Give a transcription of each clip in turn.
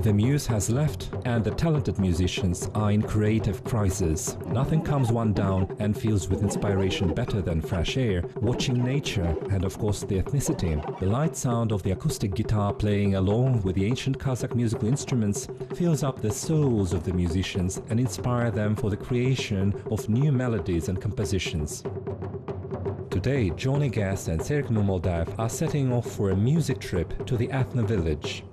The muse has left and the talented musicians are in creative crisis. Nothing calms one down and fills with inspiration better than fresh air, watching nature and of course the ethnicity. The light sound of the acoustic guitar playing along with the ancient Kazakh musical instruments fills up the souls of the musicians and inspire them for the creation of new melodies and compositions. Today, Johnny Guest and Serik Nurmoldayev are setting off for a music trip to the Ethno village.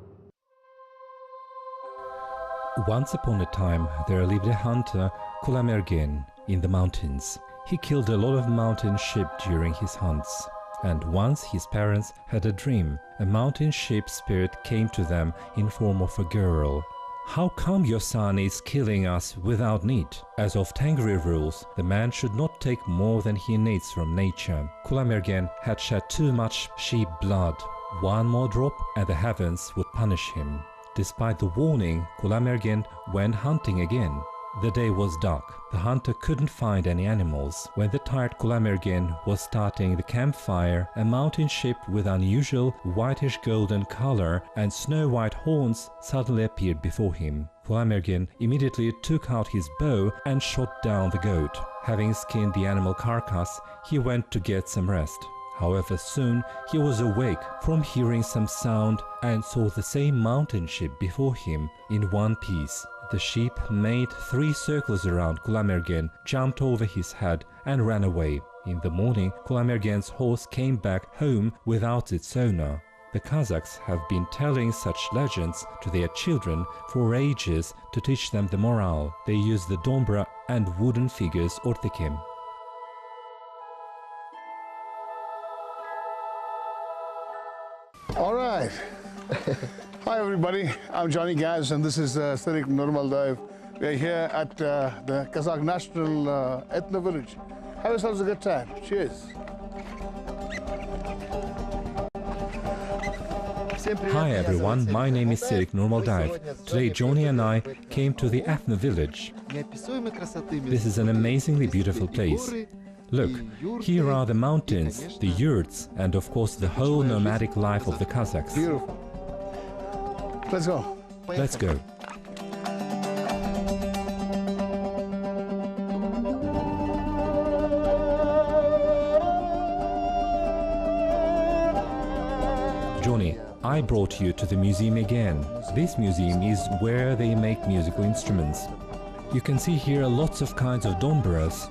Once upon a time, there lived a hunter, Kulamergen, in the mountains. He killed a lot of mountain sheep during his hunts. And once his parents had a dream. A mountain sheep spirit came to them in form of a girl. "How come your son is killing us without need? As of Tengri rules, the man should not take more than he needs from nature." Kulamergen had shed too much sheep blood. One more drop and the heavens would punish him. Despite the warning, Kulamergen went hunting again. The day was dark. The hunter couldn't find any animals. When the tired Kulamergen was starting the campfire, a mountain sheep with unusual whitish-golden color and snow-white horns suddenly appeared before him. Kulamergen immediately took out his bow and shot down the goat. Having skinned the animal carcass, he went to get some rest. However, soon he was awake from hearing some sound and saw the same mountain sheep before him in one piece. The sheep made 3 circles around Kulamergen, jumped over his head and ran away. In the morning, Kulamergen's horse came back home without its owner. The Kazakhs have been telling such legends to their children for ages to teach them the morale. They use the dombra and wooden figures ortekim. All right. Hi everybody, I'm Johnny Guest and this is Serik Nurmoldayev. We are here at the Kazakh National Ethno village. Have yourselves a good time. Cheers. Hi everyone, my name is Serik Nurmoldayev. Today Johnny and I came to the Ethno village. This is an amazingly beautiful place. Look, here are the mountains, the yurts, and of course the whole nomadic life of the Kazakhs. Beautiful. Let's go. Let's go. Johnny, I brought you to the museum again. This museum is where they make musical instruments. You can see here lots of kinds of dombras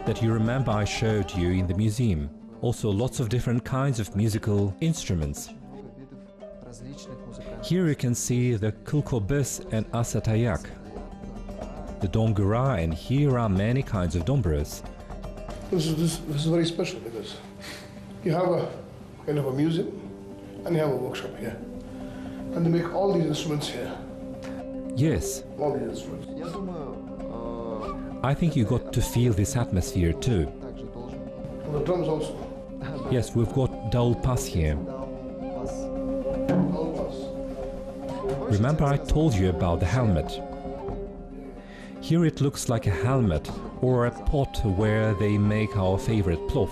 that you remember I showed you in the museum. Also lots of different kinds of musical instruments. Here you can see the kulkobes and asatayak, the domgura, and here are many kinds of dombras. This is very special because you have a kind of a museum and you have a workshop here. And they make all these instruments here. Yes. All these instruments. I think you got to feel this atmosphere too. And the drums also. Yes, we've got dowel pass here. Remember I told you about the helmet? Here it looks like a helmet or a pot where they make our favorite plov.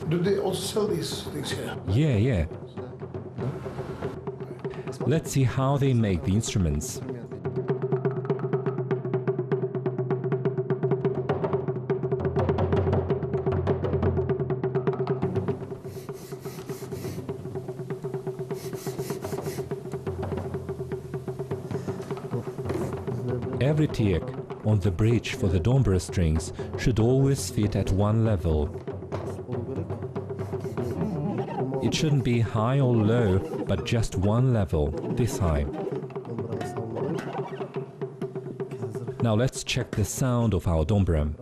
Do they also sell these things here? Yeah. Let's see how they make the instruments. Every tiek on the bridge for the dombra strings should always fit at one level. It shouldn't be high or low, but just one level, this high. Now let's check the sound of our dombra.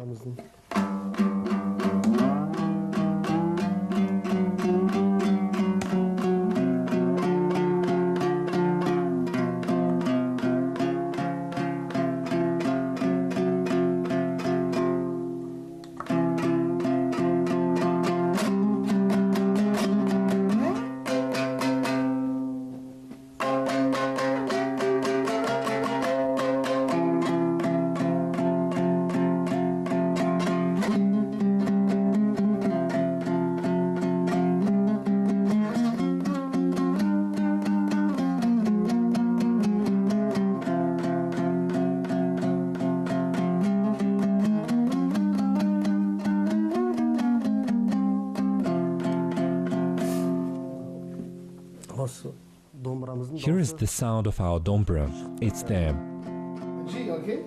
Here is the sound of our dombra. It's there. G, okay?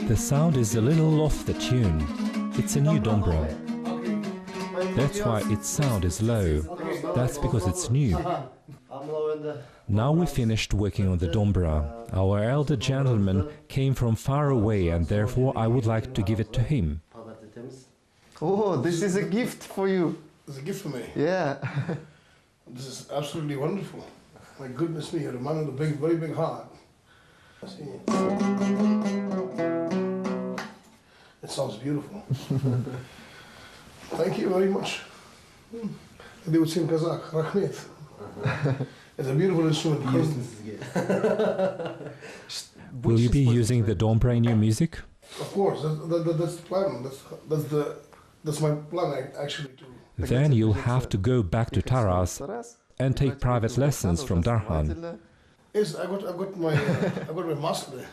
The sound is a little off the tune. It's a new dombra. That's why its sound is low. That's because it's new. Now we finished working on the dombra. Our elder gentleman came from far away and therefore I would like to give it to him. Oh, this is a gift for you. It's a gift for me. Yeah. This is absolutely wonderful. My goodness me, you're a man with a big, very big heart. See? It sounds beautiful. Thank you very much. They would say in Kazakh, Rakhmet. It's a beautiful instrument. Will you be using the dombra in your music? Of course, that's the plan. That's my plan actually. Then you'll have to go back to Taras and take private lessons from Darhan. Yes, I got my master there.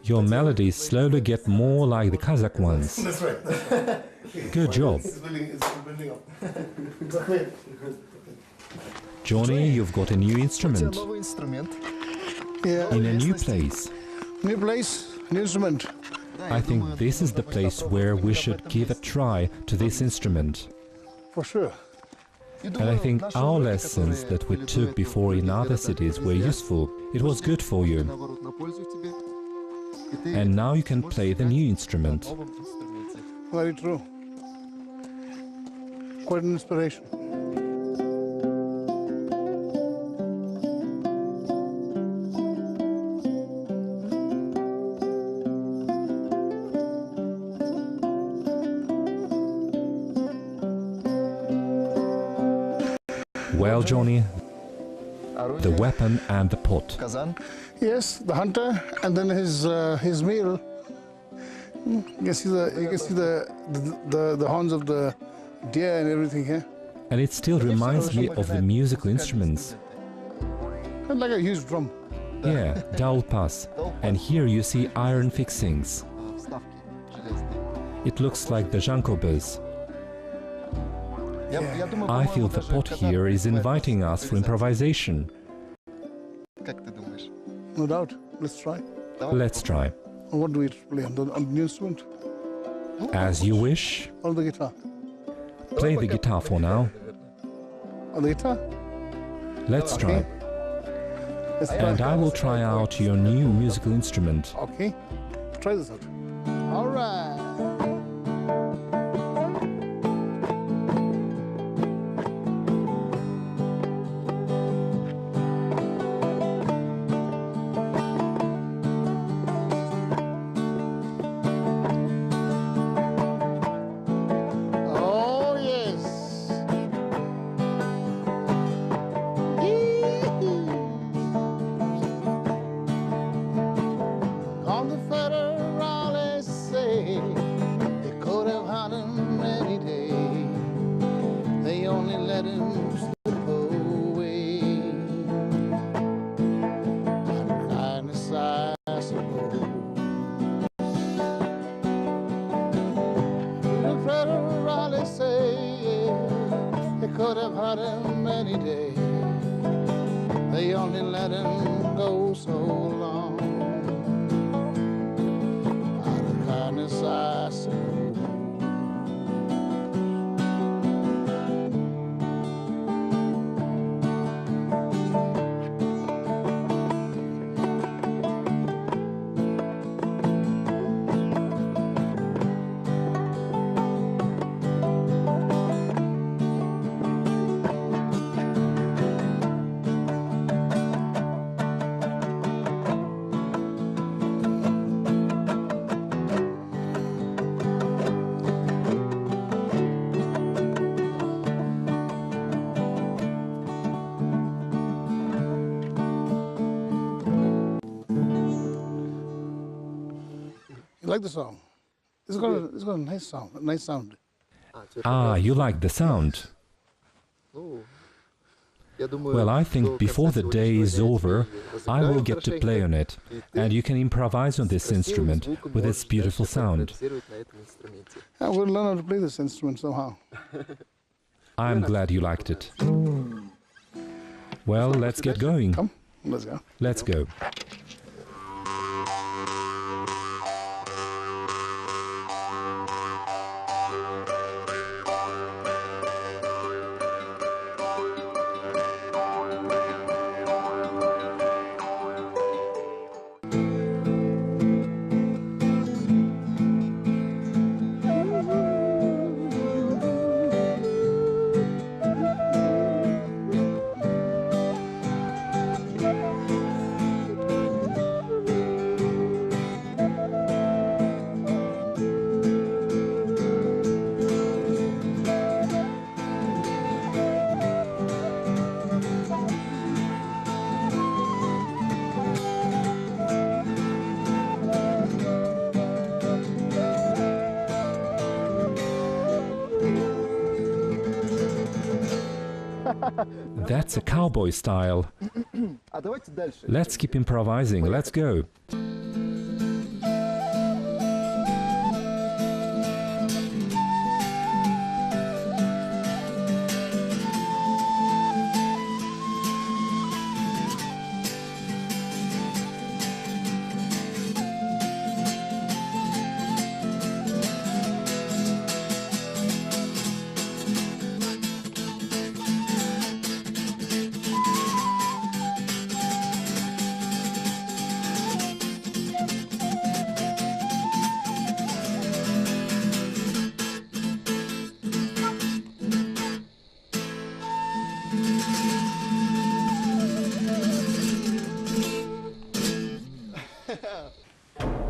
Your melodies slowly get more like the Kazakh ones. That's right. Good job. It's building up. Johnny, you've got a new instrument. Yeah. In a new place. New place, new instrument. I think this is the place where we should give a try to this instrument. For sure. And I think our lessons that we took before in other cities were useful. It was good for you. And now you can play the new instrument. Very true. Quite an inspiration. Well, Johnny, the weapon and the pot. Yes, the hunter, and then his meal. You can see the horns of the deer and everything here. And it still reminds me of the musical instruments. And like a huge drum. Yeah, dowel pass. And here you see iron fixings. It looks like the Jankobers. I feel the pot here is inviting us for improvisation. No doubt. Let's try. Let's try. What do we play on the new instrument? As you wish. On the guitar. Play the guitar for now. On the guitar? Let's try. And I will try out your new musical instrument. Okay. Try this out. All right. On the could have had him any day. They only let him go so long. Out of kindness, I suppose. You like the song? It's got a nice sound. Ah, you like the sound. Well, I think before the day is over, I will get to play on it, and you can improvise on this instrument with its beautiful sound. I will learn how to play this instrument somehow. I'm glad you liked it. Well, let's get going. Come, let's go. Let's go. That's a cowboy style. Let's keep improvising. Let's go.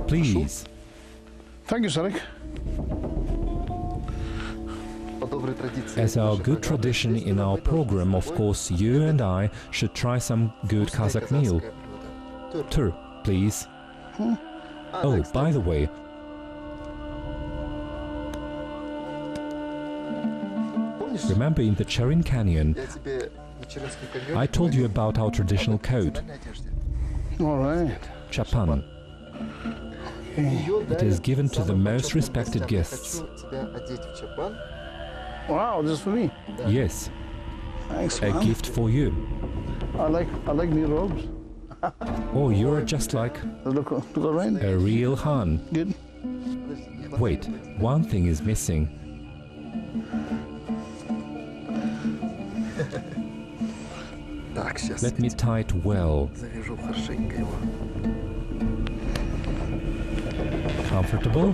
Please. Thank you, Serik. As our good tradition in our program, of course, you and I should try some good Kazakh meal. Tur, please. Oh, by the way, remember in the Cherin Canyon, I told you about our traditional coat, All right. chapan. It is given to the most respected guests. Wow, this is for me. Yes, Thanks, a man. gift for you. I like new robes. Oh, you're just like Look around. a real Han. Good. Wait, one thing is missing. Let me tie it well. Comfortable?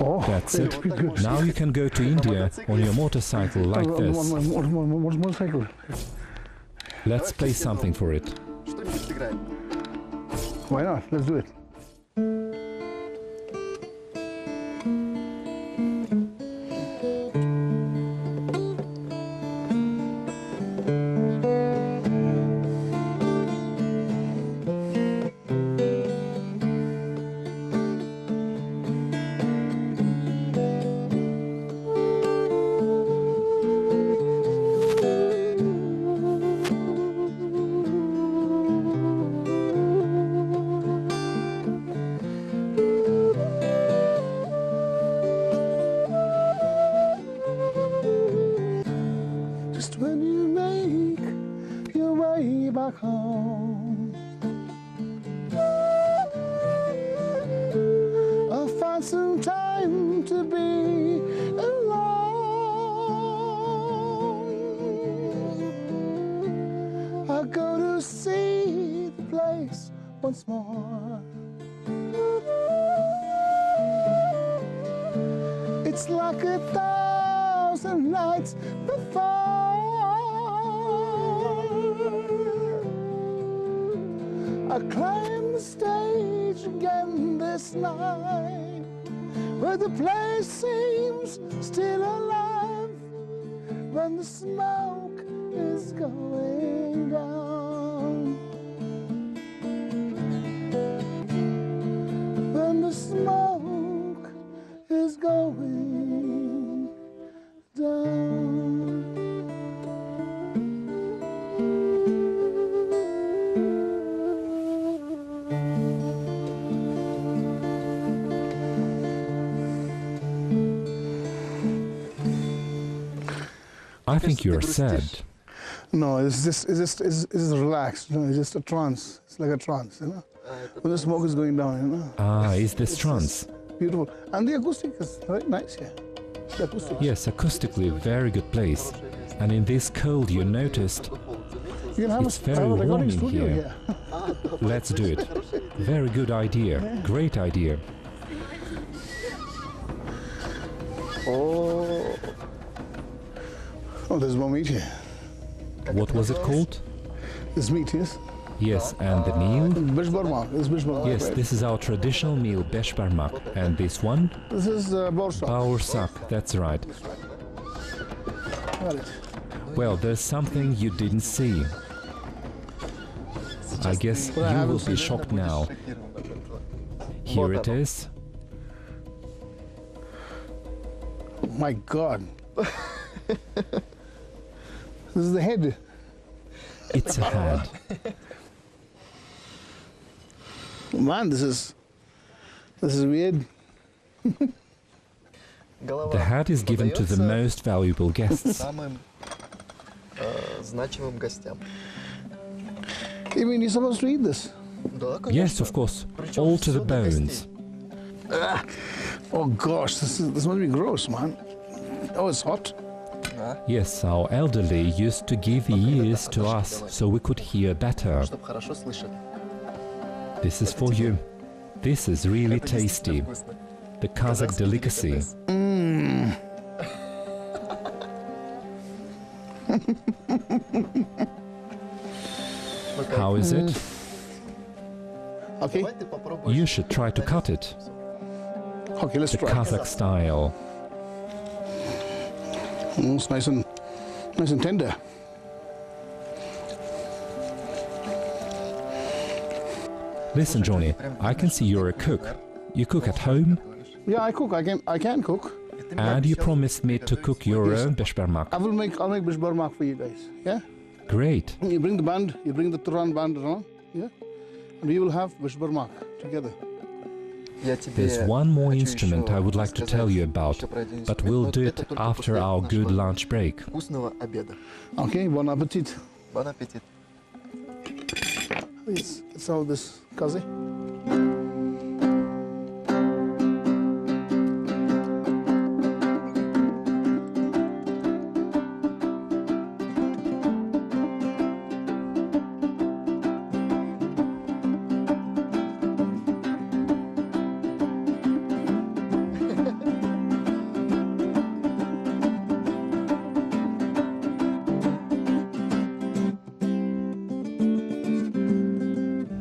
Oh, That's it. good. Now you can go to India on your motorcycle like this. Motorcycle. Let's play something for it. Why not? Let's do it. just when you make your way back home. I'll find some time to be alone. I'll go to see the place once more. It's like 1,000 nights before. I climb the stage again this night, where the place seems still alive, when the smoke is going down. When the smoke is going down. I think you're sad. No, it's just relaxed. No, it's just a trance. It's like a trance, you know. When the smoke is going down, you know. Ah, is this trance? Beautiful. And the acoustic is very nice here. The acoustic. Yes, acoustically very good place. And in this cold you noticed, You can have it's a very warm recording in studio here. Let's do it. Very good idea. Great idea. Oh. Oh, there's more meat here. What was it called? There's meat, yes? Yes, and the meal? Beshbarmak. This is Beshbarmak. Yes, right? this is our traditional meal, beshbarmak. And this one? This is borsa. Baursak, that's right. Got it. Well, there's something you didn't see. I guess you will be shocked now. Here it is. Oh my God. This is the head. It's a head. Man, this is weird. The head is given to the most valuable guests. Самым значимым гостям. You mean you're supposed to eat this? Да, конечно. Yes, of course. All to the bones. Oh gosh, this must be gross, man. Oh, it's hot. Yes, our elderly used to give ears to us so we could hear better. Чтоб хорошо слышать. This is for you. This is really tasty. The Kazakh delicacy. How is it? Okay. Давай ты попробуешь. You should try to cut it. Okay, let's The try. Kazakh style. It's nice and tender. Listen, Johnny, I can see you're a cook. You cook at home, Yeah, I cook. I can cook. and you promised me to cook your own beshbarmak. I'll make beshbarmak for you guys. Yeah. Great. You bring the band. You bring the Turan band around. Yeah. And we will have beshbarmak together. Я тебе There's one more хочу instrument еще I would like to tell you about, еще про один but we'll инструмент, do но it это только after после our good нашего lunch break. вкусного обеда. Okay. Bon appetit. Bon аппетит. It's all this kazi.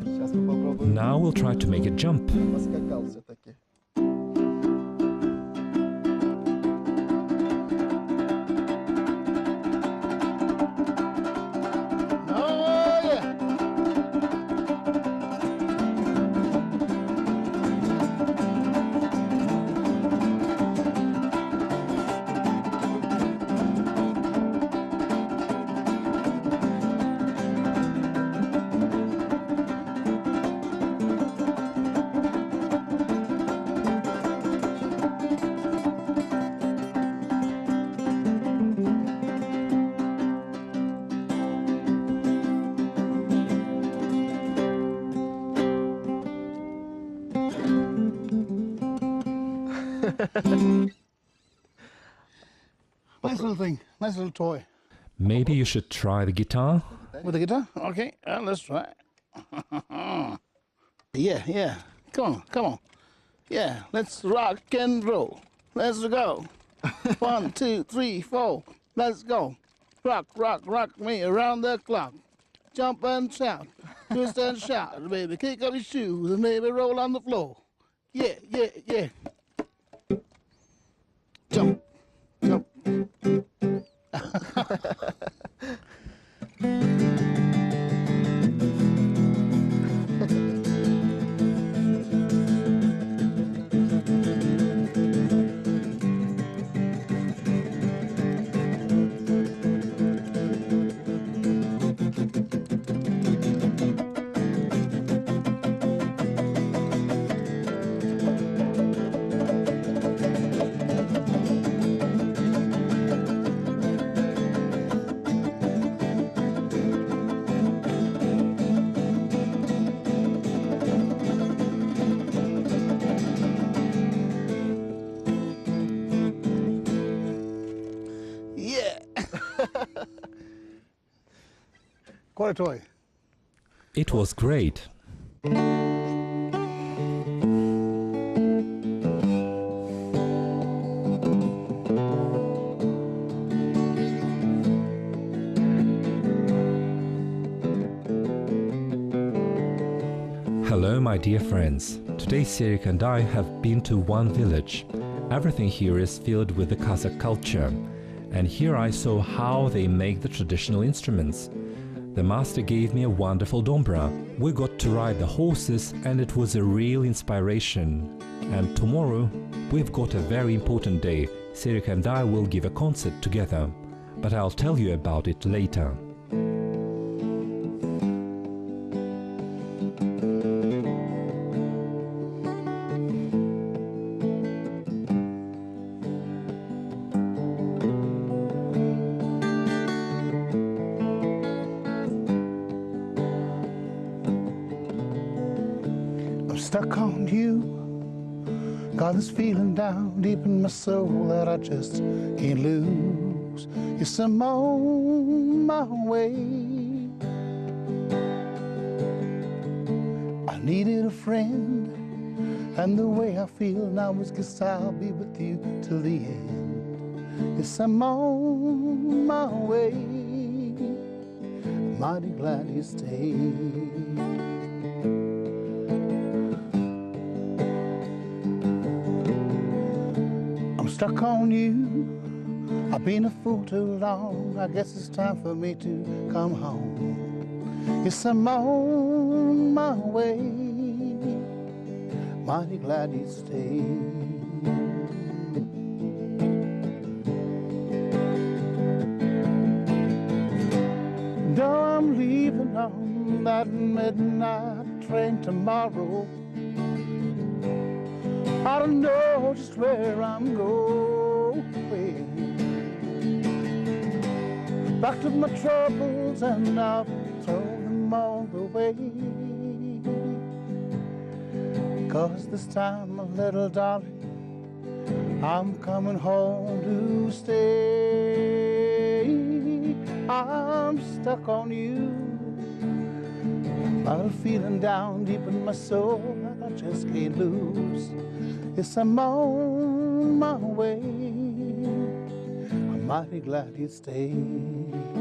Сейчас мы попробуем. Now we'll try to make a jump. Поскакал все-таки. Oh yeah. Nice little thing, nice little toy. Maybe you should try the guitar? With the guitar? Okay, let's try. Yeah. Come on. Yeah, let's rock and roll. Let's go. 1, 2, 3, 4. Let's go. Rock me around the clock. Jump and shout, twist and shout, baby. Kick up your shoes and maybe roll on the floor. Yeah. Jump. Quite a toy. It was great. Hello, my dear friends. Today Serik and I have been to one village. Everything here is filled with the Kazakh culture. And here I saw how they make the traditional instruments. The master gave me a wonderful dombra. We got to ride the horses and it was a real inspiration. And tomorrow we've got a very important day. Serik and I will give a concert together. But I'll tell you about it later. Stuck on you, got this feeling down deep in my soul that I just can't lose. Yes, I'm on my way. I needed a friend, and the way I feel now is 'cause I'll be with you till the end. Yes, I'm on my way. Mighty glad you stayed. Stuck on you, I've been a fool too long. I guess it's time for me to come home. Yes, I'm on my way. Mighty glad you stayed. Though I'm leaving on that midnight train tomorrow, I don't know just where I'm going. Back to my troubles and I've thrown them all away. 'Cause this time, my little darling, I'm coming home to stay. I'm stuck on you. I'm feeling down deep in my soul that I just can't lose. Yes, I'm on my way. I'm mighty glad you stayed.